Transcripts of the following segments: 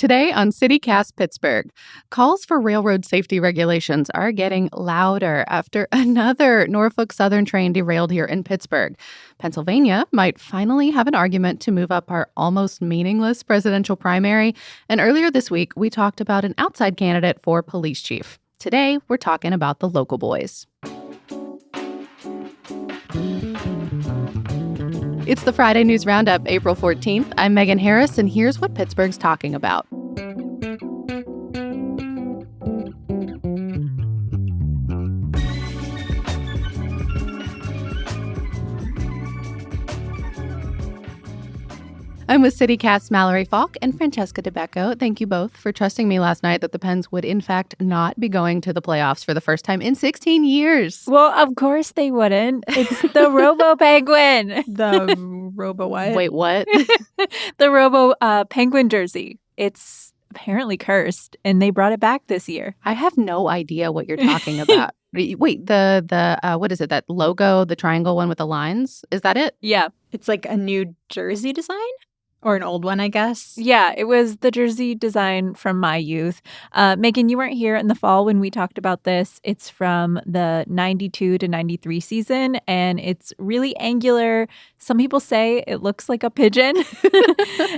Today on CityCast Pittsburgh, calls for railroad safety regulations are getting louder after another Norfolk Southern train derailed here in Pittsburgh. Pennsylvania might finally have an argument to move up our almost meaningless presidential primary. And earlier this week, we talked about an outside candidate for police chief. Today, we're talking about the local boys. It's the Friday News Roundup, April 14th. I'm Megan Harris, and here's what Pittsburgh's talking about. I'm with CityCast's Mallory Falk and Francesca DeBecco. Thank you both for trusting me last night that the Pens would, in fact, not be going to the playoffs for the first time in 16 years. Well, of course they wouldn't. It's the Robo-Penguin. The Robo what? Wait, what? The Robo-Penguin jersey. It's apparently cursed, and they brought it back this year. I have no idea what you're talking about. Wait, the what is it? That logo, the triangle one with the lines? Is that it? Yeah. It's like a new jersey design? Or an old one, I guess. Yeah, it was the jersey design from my youth. Megan, you weren't here in the fall when we talked about this. It's from the 92 to 93 season, and it's really angular. Some people say it looks like a pigeon.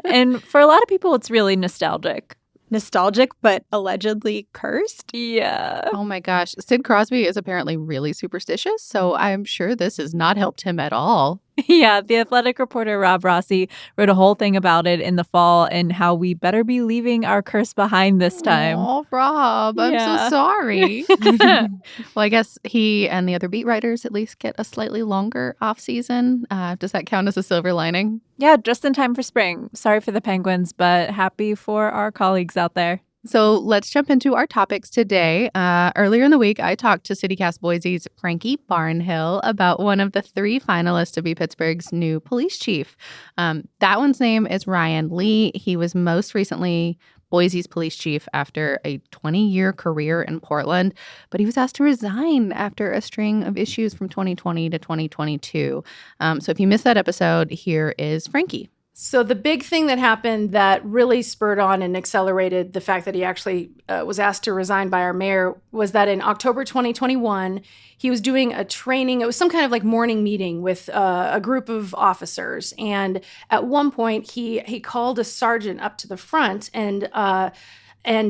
And for a lot of people, it's really nostalgic. Nostalgic, but allegedly cursed? Yeah. Oh my gosh. Sid Crosby is apparently really superstitious, so I'm sure this has not helped him at all. Yeah, the Athletic reporter Rob Rossi wrote a whole thing about it in the fall and how we better be leaving our curse behind this time. Oh, Rob, I'm so sorry. Well, I guess he and the other beat writers at least get a slightly longer off season. Does that count as a silver lining? Yeah, just in time for spring. Sorry for the Penguins, but happy for our colleagues out there. So let's jump into our topics today. Earlier in the week, I talked to CityCast Boise's Frankie Barnhill about one of the 3 finalists to be Pittsburgh's new police chief. That one's name is Ryan Lee. He was most recently Boise's police chief after a 20-year career in Portland, but he was asked to resign after a string of issues from 2020 to 2022. So if you missed that episode, here is Frankie. So the big thing that happened that really spurred on and accelerated the fact that he actually was asked to resign by our mayor was that in October 2021, he was doing a training. It was some kind of like morning meeting with a group of officers. And at one point, he called a sergeant up to the front and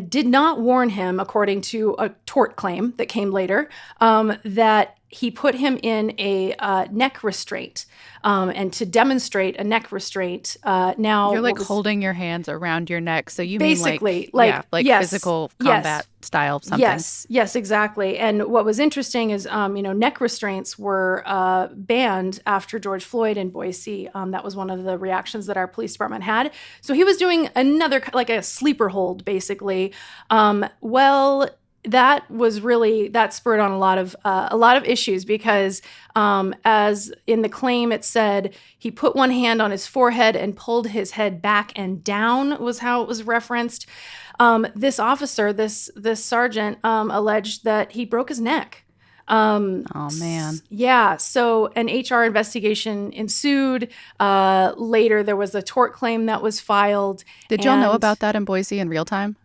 did not warn him, according to a tort claim that came later, that he put him in a neck restraint. And to demonstrate a neck restraint, now you're like holding your hands around your neck, so you basically mean yes, physical combat style something. Yes, exactly. And what was interesting is, neck restraints were banned after George Floyd in Boise. That was one of the reactions that our police department had. So he was doing another like a sleeper hold, basically. That spurred on a lot of issues because as in the claim it said he put one hand on his forehead and pulled his head back and down was how it was referenced. This officer, this sergeant, alleged that he broke his neck. Oh, man. Yeah. So an HR investigation ensued. Later, there was a tort claim that was filed. Did y'all know about that in Boise in real time?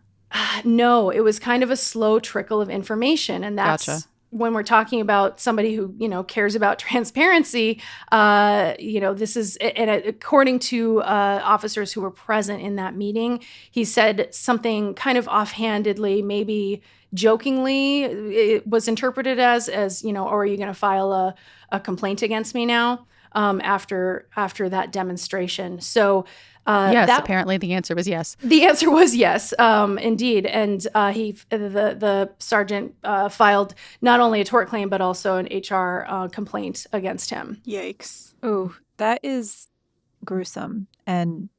No, it was kind of a slow trickle of information. And that's Gotcha. When we're talking about somebody who, cares about transparency, this is, and according to officers who were present in that meeting, he said something kind of offhandedly, maybe jokingly, it was interpreted as oh, are you going to file a complaint against me now after that demonstration? So yes, apparently the answer was yes. The answer was yes, indeed. And the sergeant filed not only a tort claim, but also an HR complaint against him. Yikes. Ooh, that is gruesome and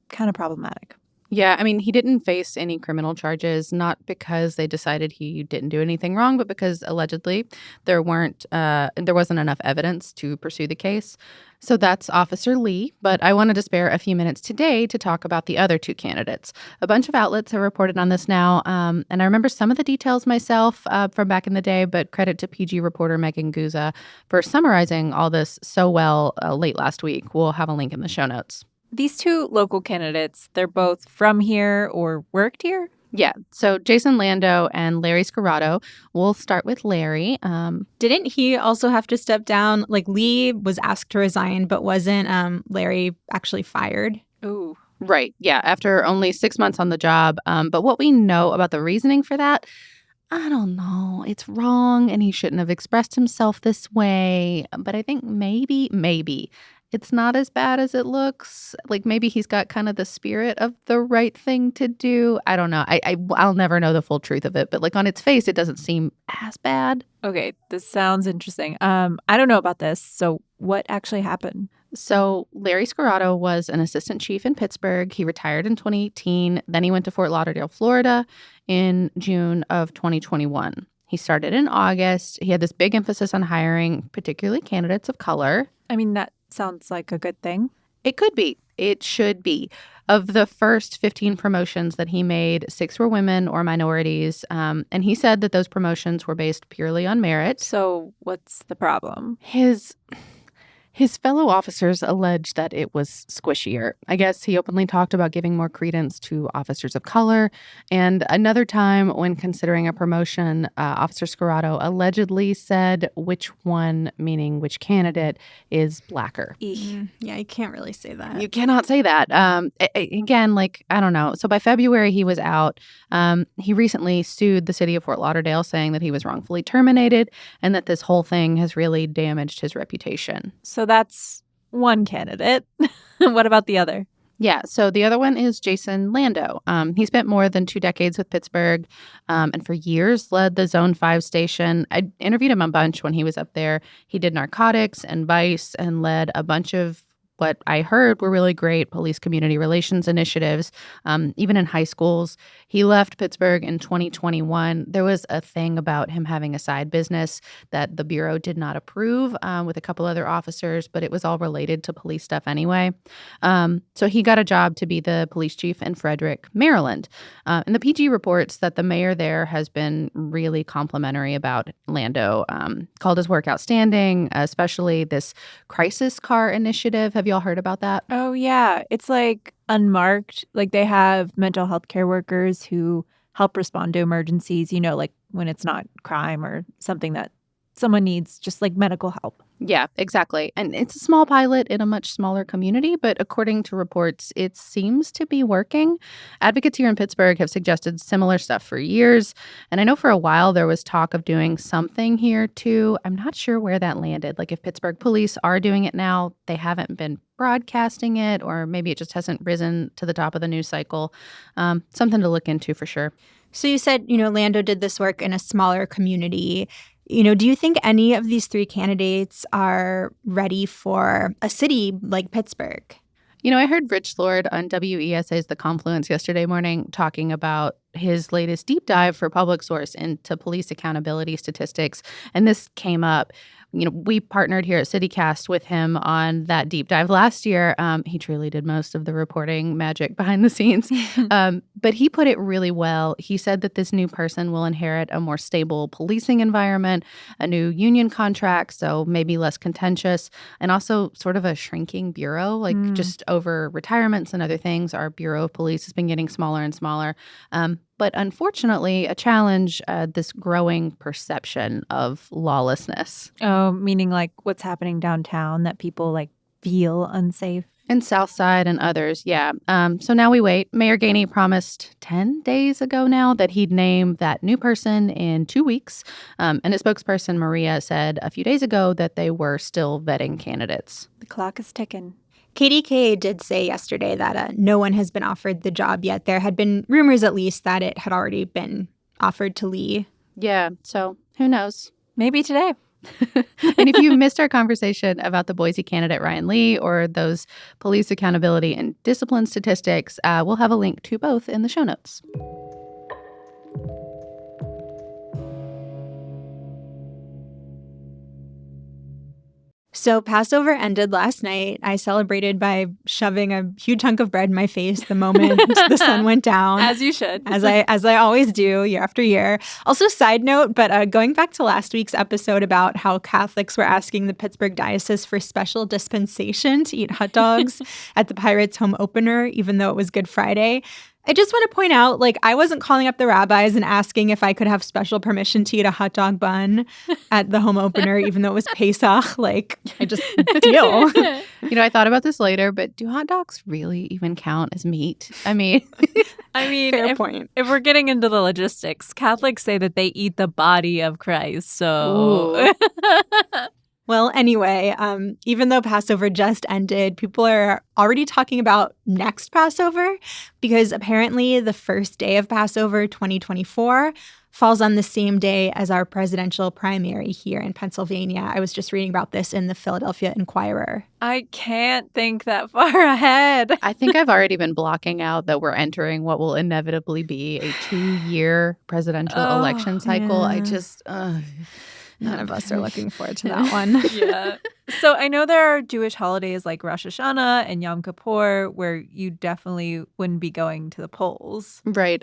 kind of problematic. Yeah, I mean, he didn't face any criminal charges, not because they decided he didn't do anything wrong, but because allegedly there wasn't enough evidence to pursue the case. So that's Officer Lee, but I wanted to spare a few minutes today to talk about the other 2 candidates. A bunch of outlets have reported on this now, and I remember some of the details myself from back in the day, but credit to PG reporter Megan Guza for summarizing all this so well late last week. We'll have a link in the show notes. These two local candidates, they're both from here or worked here? Yeah. So Jason Lando and Larry Scarato. We'll start with Larry. Didn't he also have to step down? Like Lee was asked to resign, but wasn't Larry actually fired? Ooh. Right. Yeah. After only 6 months on the job. But what we know about the reasoning for that, I don't know. It's wrong and he shouldn't have expressed himself this way. But I think maybe it's not as bad as it looks. Like maybe he's got kind of the spirit of the right thing to do. I don't know. I'll never know the full truth of it. But like on its face, it doesn't seem as bad. Okay, this sounds interesting. I don't know about this. So what actually happened? So Larry Scarato was an assistant chief in Pittsburgh. He retired in 2018. Then he went to Fort Lauderdale, Florida in June of 2021. He started in August. He had this big emphasis on hiring, particularly candidates of color. I mean, that sounds like a good thing. It could be. It should be. Of the first 15 promotions that he made, 6 were women or minorities. And he said that those promotions were based purely on merit. So what's the problem? His fellow officers alleged that it was squishier. I guess he openly talked about giving more credence to officers of color. And another time, when considering a promotion, Officer Scarato allegedly said which one, meaning which candidate, is blacker. Yeah, you can't really say that. You cannot say that. Again, like, I don't know. So by February, he was out. He recently sued the city of Fort Lauderdale, saying that he was wrongfully terminated and that this whole thing has really damaged his reputation. So that's one candidate. What about the other? Yeah, so the other one is Jason Lando. He spent more than 2 decades with Pittsburgh and for years led the Zone 5 station. I interviewed him a bunch when he was up there. He did narcotics and vice and led a bunch of what I heard were really great police community relations initiatives, even in high schools. He left Pittsburgh in 2021. There was a thing about him having a side business that the Bureau did not approve with a couple other officers, but it was all related to police stuff anyway. So he got a job to be the police chief in Frederick, Maryland. And the PG reports that the mayor there has been really complimentary about Lando, called his work outstanding, especially this crisis car initiative. Have you all heard about that? Oh, yeah. It's like unmarked. Like they have mental health care workers who help respond to emergencies, like when it's not crime or something that someone needs, just like medical help. Yeah, exactly. And it's a small pilot in a much smaller community, but according to reports, it seems to be working. Advocates here in Pittsburgh have suggested similar stuff for years. And I know for a while there was talk of doing something here too. I'm not sure where that landed. Like if Pittsburgh police are doing it now, they haven't been broadcasting it, or maybe it just hasn't risen to the top of the news cycle. Something to look into for sure. So you said, Lando did this work in a smaller community. Do you think any of these 3 candidates are ready for a city like Pittsburgh? I heard Rich Lord on WESA's The Confluence yesterday morning talking about his latest deep dive for Public Source into police accountability statistics. And this came up. We partnered here at CityCast with him on that deep dive last year. He truly did most of the reporting magic behind the scenes. But he put it really well. He said that this new person will inherit a more stable policing environment, a new union contract, so maybe less contentious, and also sort of a shrinking bureau, like just over retirements and other things. Our Bureau of Police has been getting smaller and smaller. But unfortunately, a challenge, this growing perception of lawlessness. Oh, meaning like what's happening downtown that people like feel unsafe? And South Side and others, yeah. So now we wait. Mayor Gainey promised 10 days ago now that he'd name that new person in 2 weeks. And his spokesperson, Maria, said a few days ago that they were still vetting candidates. The clock is ticking. KDKA did say yesterday that no one has been offered the job yet. There had been rumors, at least, that it had already been offered to Lee. Yeah, so who knows? Maybe today. And if you missed our conversation about the Boise candidate Ryan Lee or those police accountability and discipline statistics, we'll have a link to both in the show notes. So Passover ended last night. I celebrated by shoving a huge hunk of bread in my face the moment the sun went down. As you should. As I always do year after year. Also, side note, but going back to last week's episode about how Catholics were asking the Pittsburgh diocese for special dispensation to eat hot dogs at the Pirates home opener, even though it was Good Friday. I just want to point out, I wasn't calling up the rabbis and asking if I could have special permission to eat a hot dog bun at the home opener, even though it was Pesach. I just deal. I thought about this later, but do hot dogs really even count as meat? I mean, fair point. If we're getting into the logistics, Catholics say that they eat the body of Christ. So, Well, anyway, even though Passover just ended, people are already talking about next Passover because apparently the first day of Passover 2024 falls on the same day as our presidential primary here in Pennsylvania. I was just reading about this in the Philadelphia Inquirer. I can't think that far ahead. I think I've already been blocking out that we're entering what will inevitably be a 2-year presidential election cycle. Yeah. I just... None of us are looking forward to that one. Yeah. So I know there are Jewish holidays like Rosh Hashanah and Yom Kippur where you definitely wouldn't be going to the polls. Right.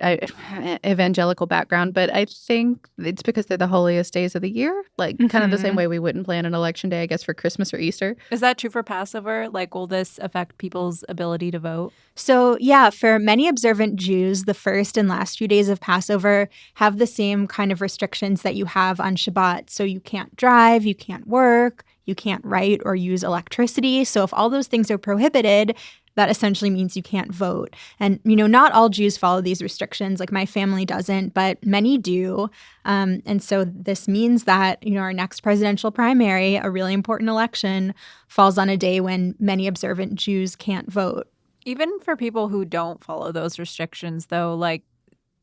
Evangelical background, but I think it's because they're the holiest days of the year. Kind of the same way we wouldn't plan an election day, I guess, for Christmas or Easter. Is that true for Passover? Will this affect people's ability to vote? So, yeah, for many observant Jews, the first and last few days of Passover have the same kind of restrictions that you have on Shabbat. So you can't drive, you can't work, you can't write or use electricity. So if all those things are prohibited, that essentially means you can't vote. And, not all Jews follow these restrictions. My family doesn't, but many do. And so this means that, our next presidential primary, a really important election, falls on a day when many observant Jews can't vote. Even for people who don't follow those restrictions, though,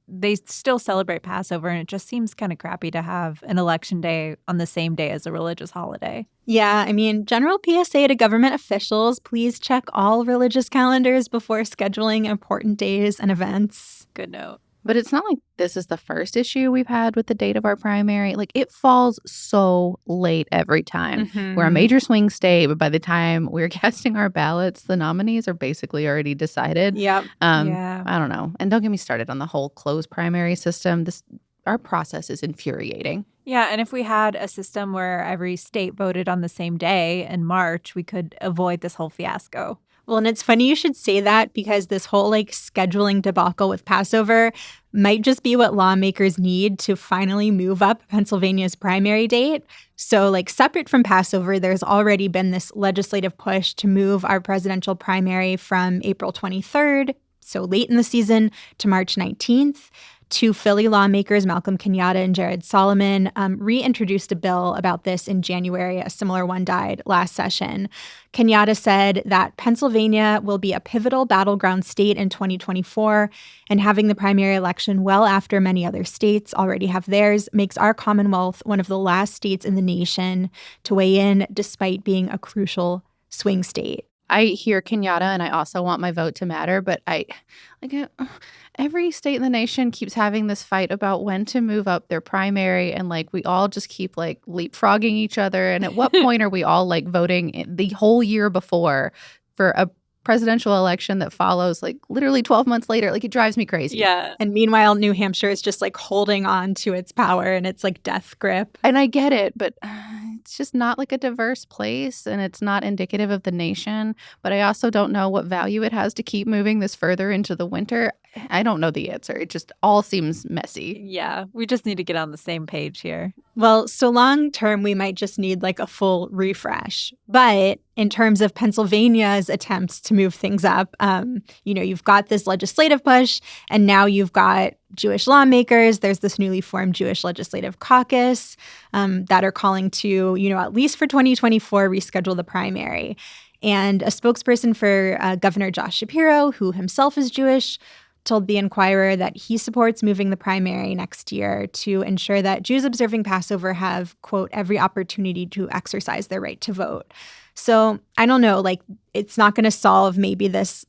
they still celebrate Passover, and it just seems kind of crappy to have an election day on the same day as a religious holiday. Yeah, general PSA to government officials, please check all religious calendars before scheduling important days and events. Good note. But it's not like this is the first issue we've had with the date of our primary. It falls so late every time. Mm-hmm. We're a major swing state, but by the time we're casting our ballots, the nominees are basically already decided. Yep. Yeah. I don't know. And don't get me started on the whole closed primary system. Our process is infuriating. Yeah, and if we had a system where every state voted on the same day in March, we could avoid this whole fiasco. Well, and it's funny you should say that because this whole scheduling debacle with Passover might just be what lawmakers need to finally move up Pennsylvania's primary date. So separate from Passover, there's already been this legislative push to move our presidential primary from April 23rd, so late in the season, to March 19th. Two Philly lawmakers, Malcolm Kenyatta and Jared Solomon, reintroduced a bill about this in January. A similar one died last session. Kenyatta said that Pennsylvania will be a pivotal battleground state in 2024, and having the primary election well after many other states already have theirs makes our Commonwealth one of the last states in the nation to weigh in despite being a crucial swing state. I hear Kenyatta, and I also want my vote to matter, but every state in the nation keeps having this fight about when to move up their primary, and we all just keep leapfrogging each other. And at what point are we all voting the whole year before for a presidential election that follows literally 12 months later? It drives me crazy. Yeah. And meanwhile, New Hampshire is just holding on to its power and its death grip. And I get it, but it's just not a diverse place, and it's not indicative of the nation. But I also don't know what value it has to keep moving this further into the winter. I don't know the answer. It just all seems messy. Yeah, we just need to get on the same page here. Well, so long term, we might just need a full refresh. But in terms of Pennsylvania's attempts to move things up, you've got this legislative push, and now you've got Jewish lawmakers. There's this newly formed Jewish Legislative Caucus that are calling to, at least for 2024, reschedule the primary. And a spokesperson for Governor Josh Shapiro, who himself is Jewish, told the Inquirer that he supports moving the primary next year to ensure that Jews observing Passover have, quote, every opportunity to exercise their right to vote. So I don't know, it's not going to solve maybe this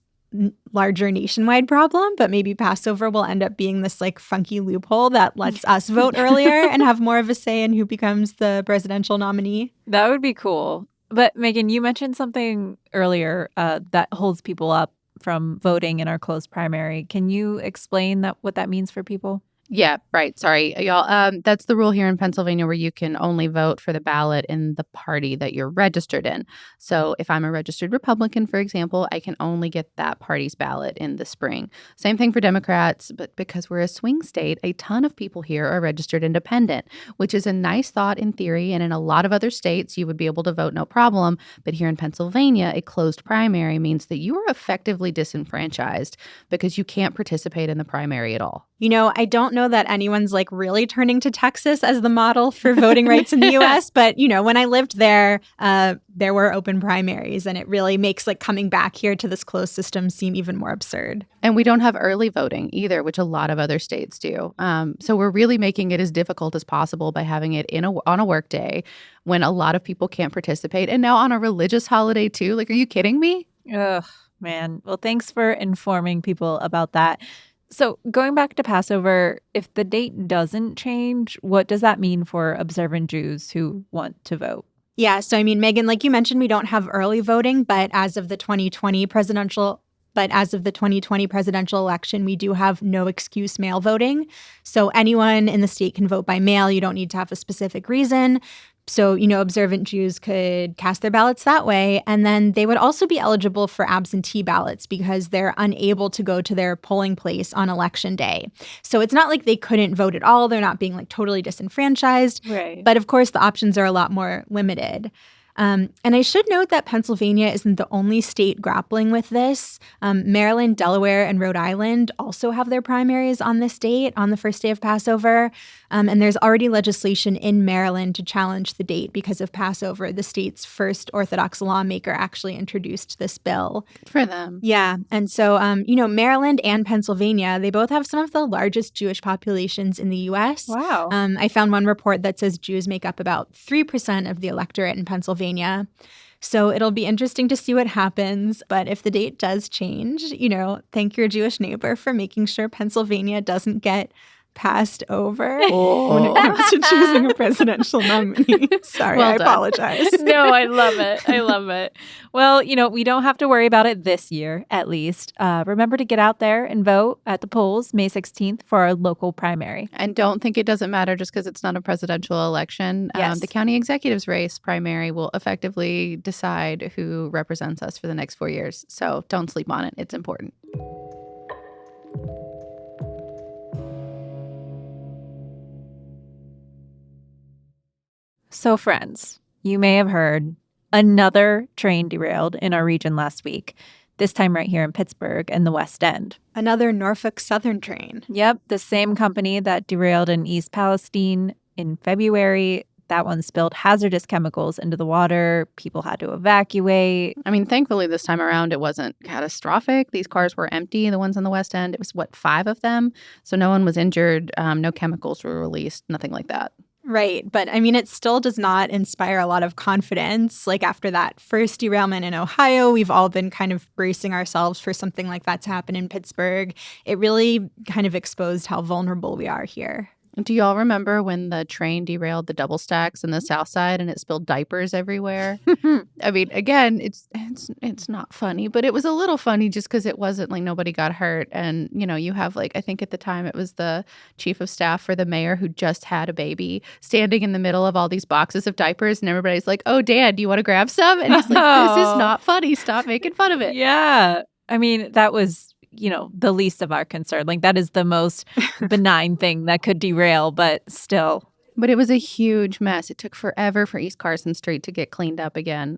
larger nationwide problem, but maybe Passover will end up being this funky loophole that lets us vote earlier and have more of a say in who becomes the presidential nominee. That would be cool. But Megan, you mentioned something earlier that holds people up from voting in our closed primary. Can you explain what that means for people? Yeah, right. Sorry, y'all. That's the rule here in Pennsylvania where you can only vote for the ballot in the party that you're registered in. So if I'm a registered Republican, for example, I can only get that party's ballot in the spring. Same thing for Democrats, but because we're a swing state, a ton of people here are registered independent, which is a nice thought in theory. And in a lot of other states, you would be able to vote no problem. But here in Pennsylvania, a closed primary means that you are effectively disenfranchised because you can't participate in the primary at all. You know, I don't know that anyone's like really turning to Texas as the model for voting rights in the US, but you know, when I lived there, there were open primaries, and it really makes like coming back here to this closed system seem even more absurd. And we don't have early voting either, which a lot of other states do. So we're really making it as difficult as possible by having it on a work day when a lot of people can't participate, and now on a religious holiday too. Like, are you kidding me? Ugh, man. Well, thanks for informing people about that. So going back to Passover, if the date doesn't change, what does that mean for observant Jews who want to vote? Yeah, so I mean, Megan, like you mentioned, we don't have early voting, but as of the 2020 presidential election, we do have no excuse mail voting. So anyone in the state can vote by mail. You don't need to have a specific reason. So, you know, observant Jews could cast their ballots that way. And then they would also be eligible for absentee ballots because they're unable to go to their polling place on election day. So it's not like they couldn't vote at all. They're not being like totally disenfranchised. Right. But of course, the options are a lot more limited. And I should note that Pennsylvania isn't the only state grappling with this. Maryland, Delaware, and Rhode Island also have their primaries on this date, on the first day of Passover. And there's already legislation in Maryland to challenge the date because of Passover. The state's first Orthodox lawmaker actually introduced this bill. Good for them. Yeah. And so, you know, Maryland and Pennsylvania, they both have some of the largest Jewish populations in the U.S. Wow. I found one report that says Jews make up about 3% of the electorate in Pennsylvania. So it'll be interesting to see what happens. But if the date does change, you know, thank your Jewish neighbor for making sure Pennsylvania doesn't get passed over when it comes to choosing a presidential nominee. Sorry, Well I done. apologize. No, I love it. I love it. Well, you know, we don't have to worry about it this year, at least. Remember to get out there and vote at the polls May 16th for our local primary. And don't think it doesn't matter just because it's not a presidential election. Yes. The county executives race primary will effectively decide who represents us for the next 4 years. So don't sleep on it. It's important. So, friends, you may have heard another train derailed in our region last week, this time right here in Pittsburgh and the West End. Another Norfolk Southern train. Yep, the same company that derailed in East Palestine in February. That one spilled hazardous chemicals into the water. People had to evacuate. I mean, thankfully, this time around, it wasn't catastrophic. These cars were empty, the ones on the West End. It was, 5 of them? So no one was injured. No chemicals were released, nothing like that. Right. But I mean, it still does not inspire a lot of confidence. Like after that first derailment in Ohio, we've all been kind of bracing ourselves for something like that to happen in Pittsburgh. It really kind of exposed how vulnerable we are here. Do y'all remember when the train derailed the double stacks in the South Side and it spilled diapers everywhere? I mean, again, it's not funny, but it was a little funny just because it wasn't like nobody got hurt. And, you know, you have like, I think at the time it was the chief of staff for the mayor who just had a baby standing in the middle of all these boxes of diapers. And everybody's like, oh, Dan, do you want to grab some? And he's like, this is not funny. Stop making fun of it. Yeah. I mean, that was, you know, the least of our concern. Like, that is the most benign thing that could derail, but still. But it was a huge mess. It took forever for East Carson Street to get cleaned up again.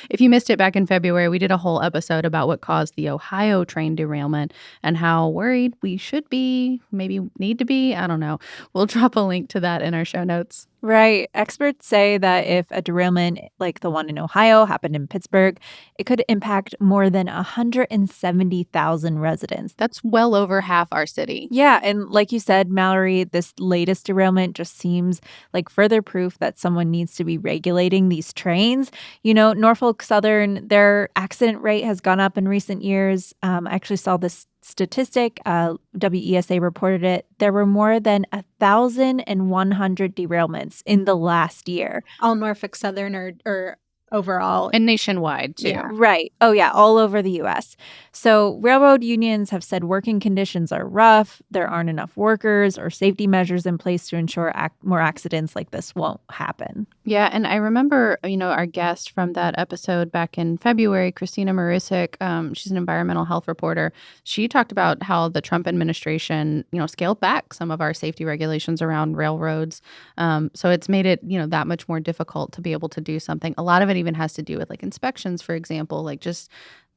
If you missed it back in February, we did a whole episode about what caused the Ohio train derailment and how worried we should be, maybe need to be. I don't know. We'll drop a link to that in our show notes. Right. Experts say that if a derailment like the one in Ohio happened in Pittsburgh, it could impact more than 170,000 residents. That's well over half our city. Yeah. And like you said, Mallory, this latest derailment just seems like further proof that someone needs to be regulating these trains. You know, Norfolk Southern, their accident rate has gone up in recent years. I actually saw this statistic. WESA reported it. There were more than 1,100 derailments in the last year. All Norfolk Southern or overall. And nationwide, too. Yeah. Right. Oh, yeah. All over the U.S. So railroad unions have said working conditions are rough. There aren't enough workers or safety measures in place to ensure more accidents like this won't happen. Yeah, and I remember, our guest from that episode back in February, Christina Marusic, she's an environmental health reporter. She talked about how the Trump administration, scaled back some of our safety regulations around railroads. So it's made it, that much more difficult to be able to do something. A lot of it even has to do with like inspections, for example, like just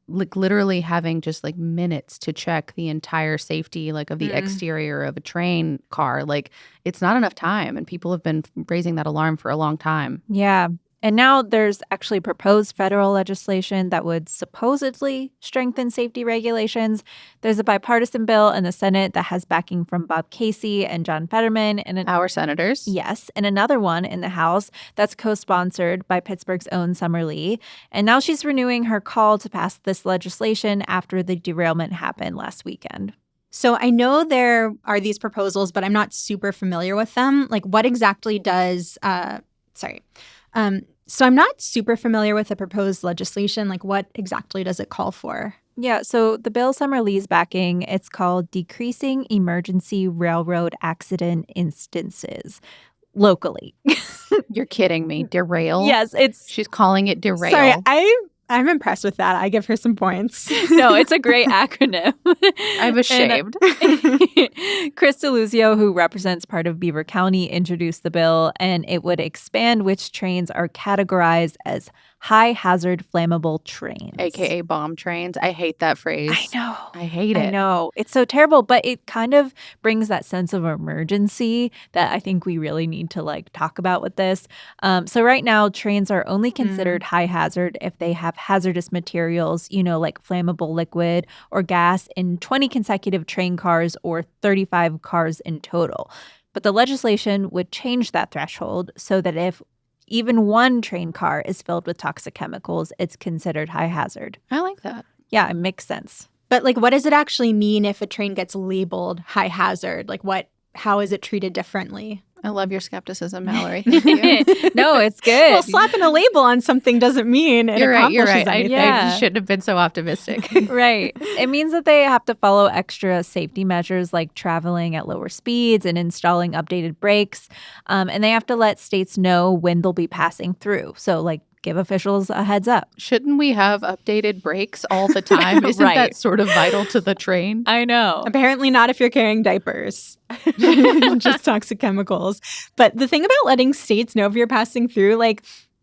like literally having just like minutes to check the entire safety like of the exterior of a train car. Like it's not enough time, and people have been raising that alarm for a long time. Yeah. And now there's actually proposed federal legislation that would supposedly strengthen safety regulations. There's a bipartisan bill in the Senate that has backing from Bob Casey and John Fetterman. And Our senators. Yes. And another one in the House that's co-sponsored by Pittsburgh's own Summer Lee. And now she's renewing her call to pass this legislation after the derailment happened last weekend. So I know there are these proposals, but I'm not super familiar with them. Like what exactly does so I'm not super familiar with the proposed legislation. Like what exactly does it call for? Yeah, so the bill Summer Lee's backing, it's called Decreasing Emergency Railroad Accident Instances locally. You're kidding me. Derail? Yes, She's calling it derail. Sorry, I'm impressed with that. I give her some points. No, it's a great acronym. I'm ashamed. Chris DeLuzio, who represents part of Beaver County, introduced the bill, and it would expand which trains are categorized as high-hazard flammable trains. AKA bomb trains. I hate that phrase. I know. I hate it. I know. It's so terrible, but it kind of brings that sense of emergency that I think we really need to talk about with this. So right now, trains are only considered high hazard if they have hazardous materials, like flammable liquid or gas in 20 consecutive train cars or 35 cars in total. But the legislation would change that threshold so that if even one train car is filled with toxic chemicals, it's considered high hazard. I like that. Yeah, it makes sense. But what does it actually mean if a train gets labeled high hazard? How is it treated differently? I love your skepticism, Mallory. Thank you. No, it's good. Well, slapping a label on something doesn't mean it accomplishes anything. I shouldn't have been so optimistic. Right. It means that they have to follow extra safety measures like traveling at lower speeds and installing updated brakes. And they have to let states know when they'll be passing through. So, give officials a heads up. Shouldn't we have updated brakes all the time? Isn't Right. that sort of vital to the train? I know. Apparently not if you're carrying diapers. Just toxic chemicals. But the thing about letting states know if you're passing through,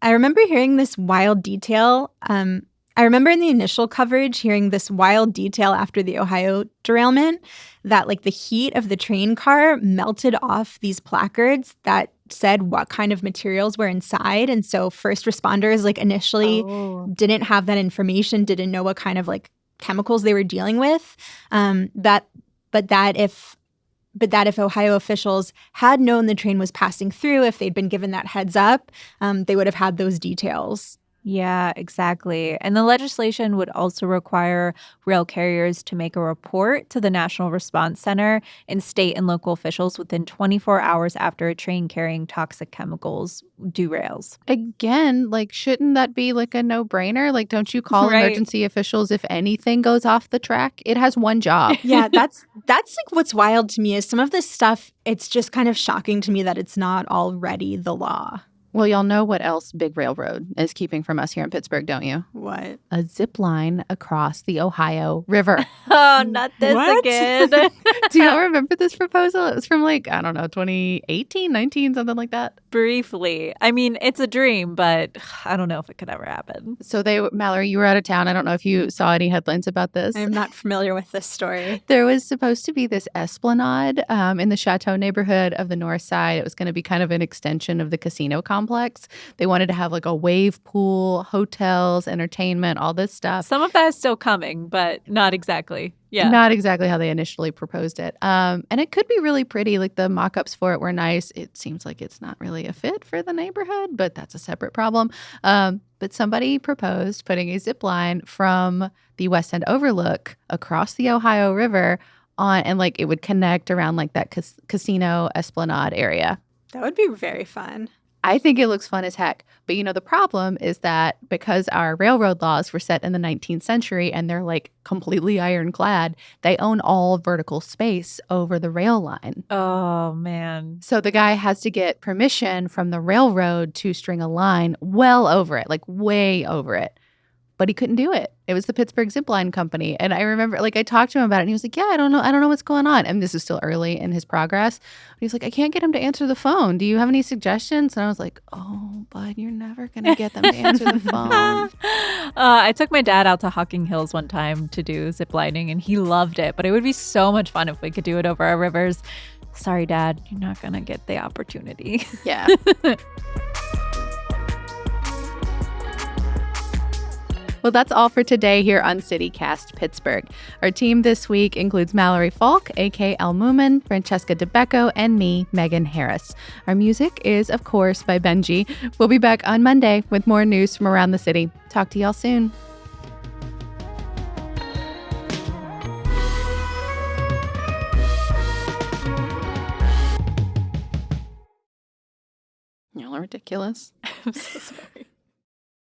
I remember hearing this wild detail. I remember in the initial coverage hearing this wild detail after the Ohio derailment that the heat of the train car melted off these placards that said what kind of materials were inside. And so first responders initially didn't have that information, didn't know what kind of chemicals they were dealing with. But that if Ohio officials had known the train was passing through, if they'd been given that heads up, they would have had those details. Yeah, exactly. And the legislation would also require rail carriers to make a report to the National Response Center and state and local officials within 24 hours after a train carrying toxic chemicals derails. Again, shouldn't that be a no-brainer? Don't you call Right. emergency officials if anything goes off the track? It has one job. Yeah, that's what's wild to me is some of this stuff, it's just kind of shocking to me that it's not already the law. Well, y'all know what else Big Railroad is keeping from us here in Pittsburgh, don't you? What? A zip line across the Ohio River. Oh, not this What? again. Do y'all remember this proposal? It was from 2018, 19, something like that. Briefly. I mean, it's a dream, but I don't know if it could ever happen. So Mallory, you were out of town. I don't know if you saw any headlines about this. I'm not familiar with this story. There was supposed to be this esplanade in the Chateau neighborhood of the north side. It was going to be kind of an extension of the casino complex. They wanted to have a wave pool, hotels, entertainment, all this stuff. Some of that is still coming, but not exactly. Yeah. Not exactly how they initially proposed it. And it could be really pretty. The mock-ups for it were nice. It seems like it's not really a fit for the neighborhood, but that's a separate problem. But somebody proposed putting a zip line from the West End Overlook across the Ohio River on, and it would connect around that casino esplanade area. That would be very fun. I think it looks fun as heck. But the problem is that because our railroad laws were set in the 19th century and they're like completely ironclad, they own all vertical space over the rail line. Oh, man. So the guy has to get permission from the railroad to string a line well over it, like way over it. But he couldn't do it. It was the Pittsburgh Zipline Company. And I remember, I talked to him about it, and he was like, yeah, I don't know what's going on. And this is still early in his progress. But he's like, I can't get him to answer the phone. Do you have any suggestions? And I was like, oh, bud, you're never going to get them to answer the phone. I took my dad out to Hocking Hills one time to do zip lining, and he loved it. But it would be so much fun if we could do it over our rivers. Sorry, Dad, you're not going to get the opportunity. Yeah. Well, that's all for today here on CityCast Pittsburgh. Our team this week includes Mallory Falk, A.K. Almuman, Francesca DeBecco, and me, Megan Harris. Our music is, of course, by Benji. We'll be back on Monday with more news from around the city. Talk to y'all soon. Y'all are ridiculous. I'm so sorry.